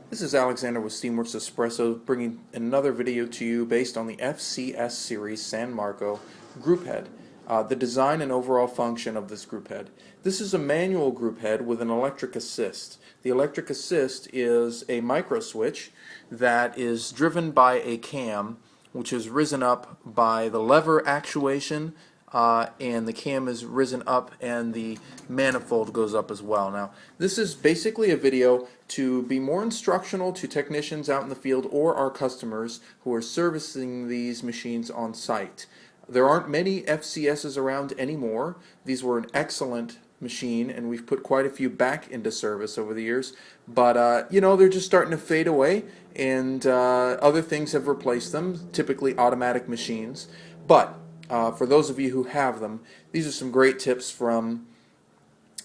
This is Alexander with Steamworks Espresso, bringing another video to you based on the FCS series San Marco group head. The design and overall function of this group head. This is a manual group head with an electric assist. The electric assist is a micro switch that is driven by a cam, which is risen up by the lever actuation, and the cam is risen up and the manifold goes up as well. Now, this is basically a video to be more instructional to technicians out in the field or our customers who are servicing these machines on site. There aren't many FCSs around anymore. These were an excellent machine, and we've put quite a few back into service over the years, but you know, they're just starting to fade away, and other things have replaced them, typically automatic machines. But for those of you who have them, these are some great tips from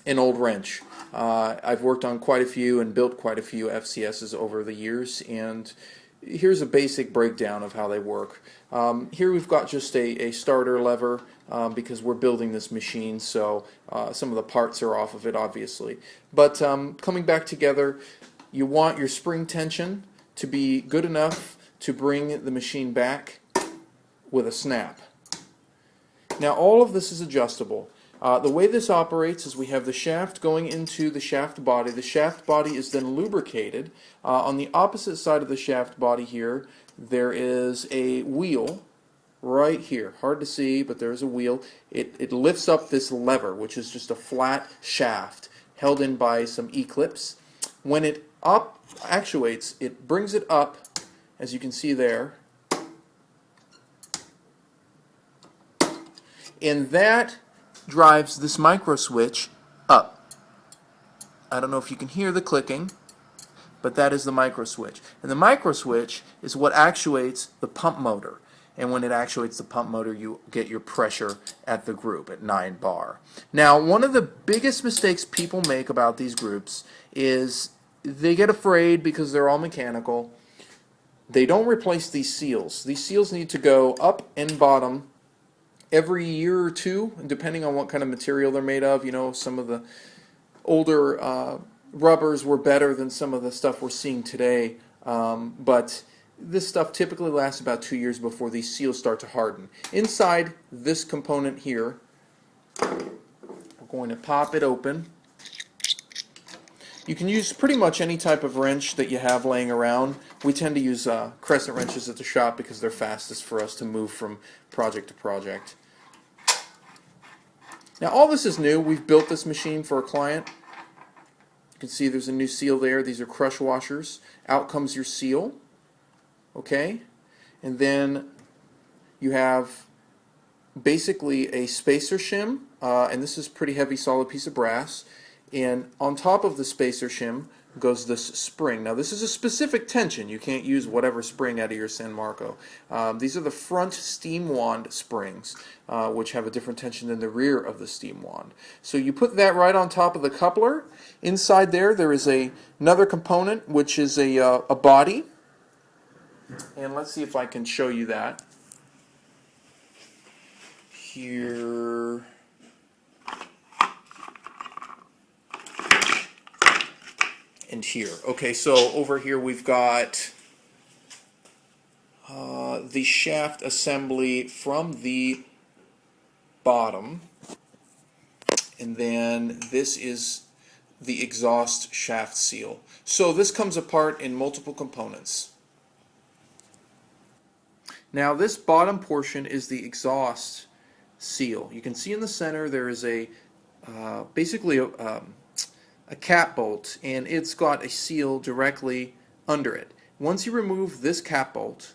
an old wrench. I've worked on quite a few and built quite a few FCSs over the years, and here's a basic breakdown of how they work. Here we've got just a starter lever because we're building this machine, so some of the parts are off of it, obviously. But coming back together, you want your spring tension to be good enough to bring the machine back with a snap. Now, all of this is adjustable. The way this operates is we have the shaft going into the shaft body. The shaft body is then lubricated. On the opposite side of the shaft body here, there is a wheel right here. Hard to see, but there's a wheel. It lifts up this lever, which is just a flat shaft held in by some E-clips. When it actuates, it brings it up, as you can see there, and that drives this micro switch up. I don't know if you can hear the clicking, but that is the micro switch. And the micro switch is what actuates the pump motor. And when it actuates the pump motor, you get your pressure at the group at 9 bar. Now, one of the biggest mistakes people make about these groups is they get afraid because they're all mechanical. They don't replace these seals. These seals need to go up and bottom every year or two, depending on what kind of material they're made of. You know, some of the older rubbers were better than some of the stuff we're seeing today, but this stuff typically lasts about 2 years before these seals start to harden. Inside this component here, we're going to pop it open. You can use pretty much any type of wrench that you have laying around. We tend to use crescent wrenches at the shop because they're fastest for us to move from project to project. Now, all this is new. We've built this machine for a client. You can see there's a new seal there. These are crush washers. Out comes your seal. Okay? And then you have basically a spacer shim, and this is a pretty heavy solid piece of brass. And on top of the spacer shim goes this spring. Now, this is a specific tension. You can't use whatever spring out of your San Marco. These are the front steam wand springs, which have a different tension than the rear of the steam wand. So you put that right on top of the coupler. Inside there is another component, which is a body. And let's see if I can show you that. Here. And here. Okay, so over here we've got the shaft assembly from the bottom, and then this is the exhaust shaft seal. So this comes apart in multiple components. Now, this bottom portion is the exhaust seal. You can see in the center there is basically a cap bolt, and it's got a seal directly under it. Once you remove this cap bolt,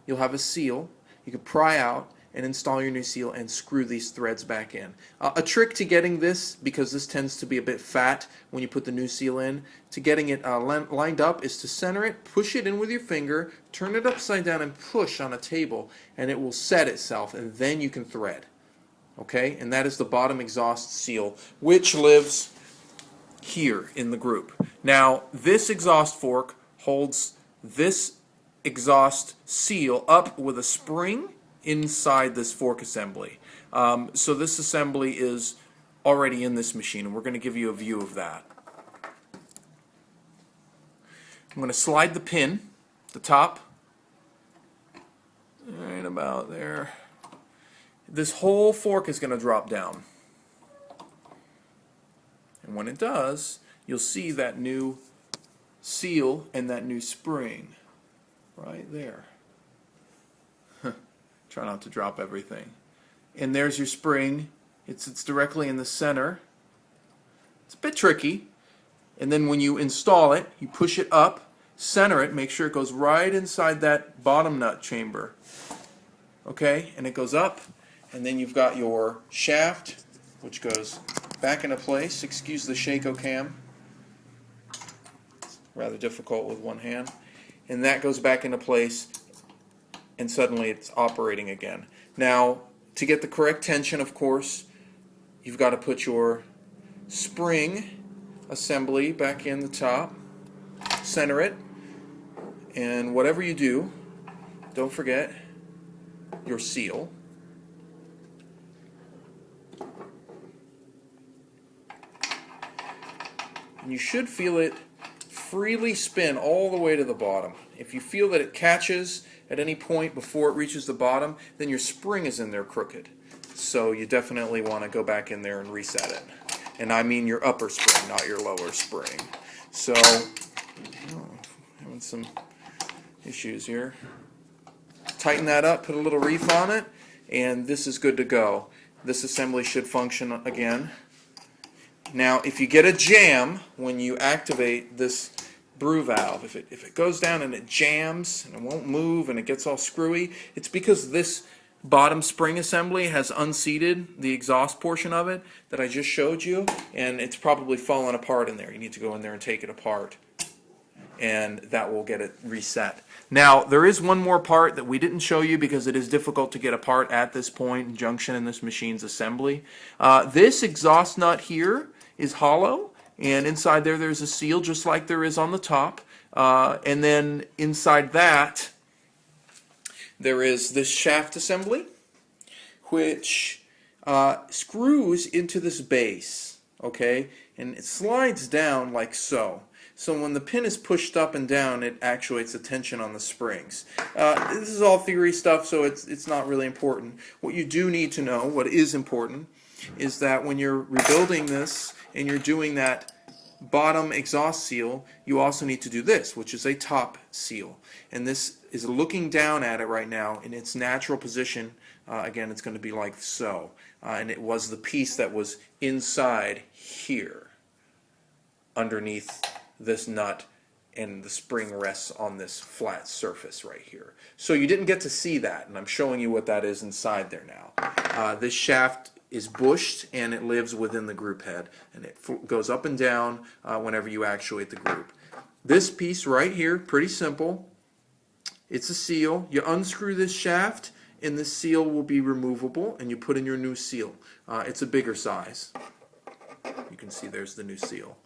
you'll have a seal. You can pry out and install your new seal and screw these threads back in. A trick to getting this, because this tends to be a bit fat when you put the new seal in, to getting it lined up is to center it, push it in with your finger, turn it upside down and push on a table, and it will set itself, and then you can thread. Okay, and that is the bottom exhaust seal, which lives here in the group. Now, this exhaust fork holds this exhaust seal up with a spring inside this fork assembly. So this assembly is already in this machine, and we're going to give you a view of that. I'm going to slide the pin, the top, right about there. This whole fork is going to drop down. And when it does, you'll see that new seal and that new spring right there. Try not to drop everything. And there's your spring. It's directly in the center. It's a bit tricky. And then when you install it, you push it up, center it, make sure it goes right inside that bottom nut chamber. Okay, and it goes up, and then you've got your shaft, which goes back into place. Excuse the Shako cam. It's rather difficult with one hand. And that goes back into place, and suddenly it's operating again. Now, to get the correct tension, of course, you've got to put your spring assembly back in the top, center it, and whatever you do, don't forget your seal. And you should feel it freely spin all the way to the bottom. If you feel that it catches at any point before it reaches the bottom, then your spring is in there crooked. So you definitely want to go back in there and reset it. And I mean your upper spring, not your lower spring. So, having some issues here. Tighten that up, put a little reef on it, and this is good to go. This assembly should function again. Now, if you get a jam when you activate this brew valve, if it goes down and it jams and it won't move and it gets all screwy, it's because this bottom spring assembly has unseated the exhaust portion of it that I just showed you, and it's probably fallen apart in there. You need to go in there and take it apart, and that will get it reset. Now, there is one more part that we didn't show you because it is difficult to get apart at this point, junction in this machine's assembly. This exhaust nut here is hollow, and inside there's a seal just like there is on the top. And then inside that, there is this shaft assembly, which screws into this base, okay? And it slides down like so. So when the pin is pushed up and down, it actuates the tension on the springs. This is all theory stuff, so it's not really important. What you do need to know, what is important, is that when you're rebuilding this and you're doing that bottom exhaust seal, you also need to do this, which is a top seal. And this is looking down at it right now in its natural position. Again, it's going to be like so. And it was the piece that was inside here, underneath this nut, and the spring rests on this flat surface right here. So you didn't get to see that, and I'm showing you what that is inside there now. This shaft is bushed, and it lives within the group head, and it goes up and down whenever you actuate the group. This piece right here, pretty simple. It's a seal. You unscrew this shaft, and the seal will be removable, and you put in your new seal. It's a bigger size. You can see there's the new seal.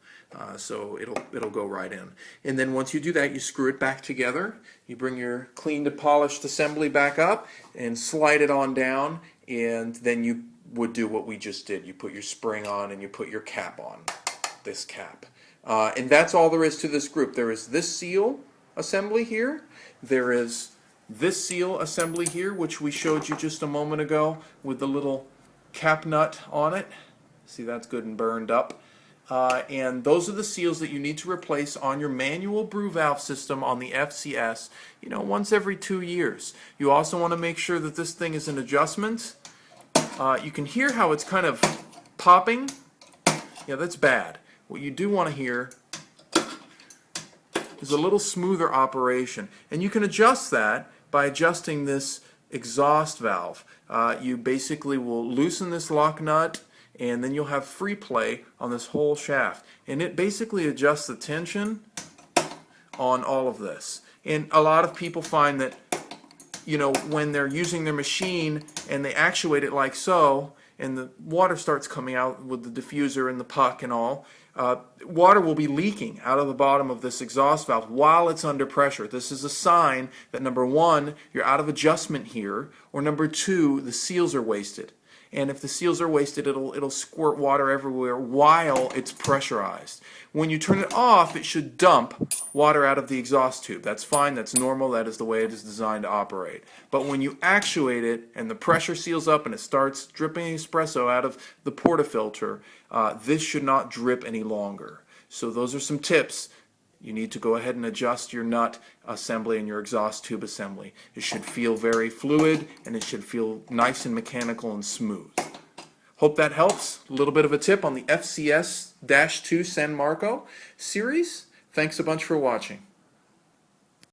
So it'll go right in. And then once you do that, you screw it back together. You bring your cleaned and polished assembly back up and slide it on down, and then you would do what we just did. You put your spring on and you put your cap on, this cap. And that's all there is to this group. There is this seal assembly here. There is this seal assembly here, which we showed you just a moment ago with the little cap nut on it. See, that's good and burned up. And those are the seals that you need to replace on your manual brew valve system on the FCS, once every 2 years. You also want to make sure that this thing is in adjustment. You can hear how it's kind of popping. Yeah, that's bad. What you do want to hear is a little smoother operation. And you can adjust that by adjusting this exhaust valve. You basically will loosen this lock nut, and then you'll have free play on this whole shaft. And it basically adjusts the tension on all of this. And a lot of people find that, when they're using their machine and they actuate it like so, and the water starts coming out with the diffuser and the puck and all, water will be leaking out of the bottom of this exhaust valve while it's under pressure. This is a sign that, number one, you're out of adjustment here, or number two, the seals are wasted. and if the seals are wasted, it'll squirt water everywhere while it's pressurized. When you turn it off, it should dump water out of the exhaust tube. That's fine, that's normal, that is the way it is designed to operate. But when you actuate it and the pressure seals up and it starts dripping espresso out of the portafilter, this should not drip any longer. So those are some tips. You need to go ahead and adjust your nut assembly and your exhaust tube assembly. It should feel very fluid and it should feel nice and mechanical and smooth. Hope that helps. A little bit of a tip on the FCS-2 San Marco series. Thanks a bunch for watching.